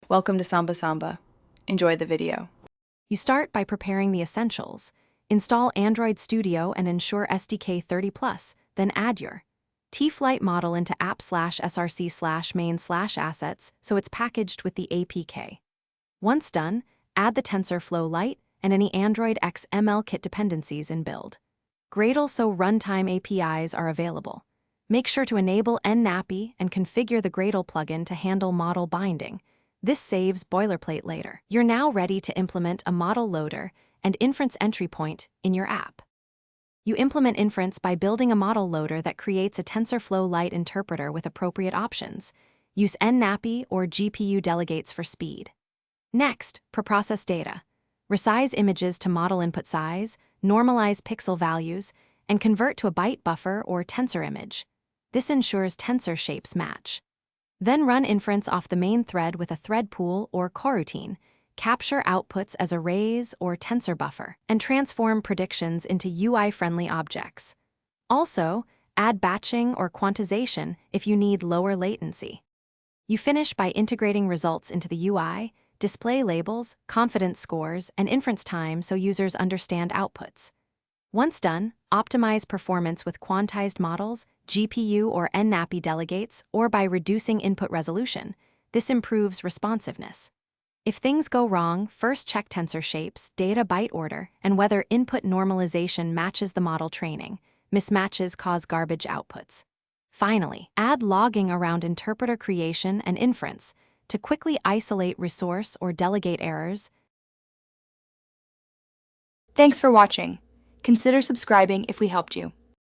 Welcome to Samba Samba. Enjoy the video. You start by preparing the essentials. Install Android Studio and ensure SDK 30+, then add your T-Flight model into app/src/main/assets so it's packaged with the APK. Once done, add the TensorFlow Lite and any Android X ML kit dependencies in build. Gradle so runtime APIs are available. Make sure to enable nnappy and configure the Gradle plugin to handle model binding. This saves boilerplate later. You're now ready to implement a model loader and inference entry point in your app. You implement inference by building a model loader that creates a TensorFlow Lite interpreter with appropriate options. Use nnappy or GPU delegates for speed. Next, preprocess data. Resize images to model input size, normalize pixel values, and convert to a byte buffer or tensor image. This ensures tensor shapes match. Then run inference off the main thread with a thread pool or coroutine. Capture outputs as arrays or tensor buffer, and transform predictions into UI-friendly objects. Also, add batching or quantization if you need lower latency. You finish by integrating results into the UI, display labels, confidence scores, and inference time so users understand outputs. Once done, optimize performance with quantized models, GPU or nnappy delegates, or by reducing input resolution. This improves responsiveness. If things go wrong, first check tensor shapes, data byte order, and whether input normalization matches the model training. Mismatches cause garbage outputs. Finally, add logging around interpreter creation and inference to quickly isolate resource or delegate errors. Thanks for watching. Consider subscribing if we helped you.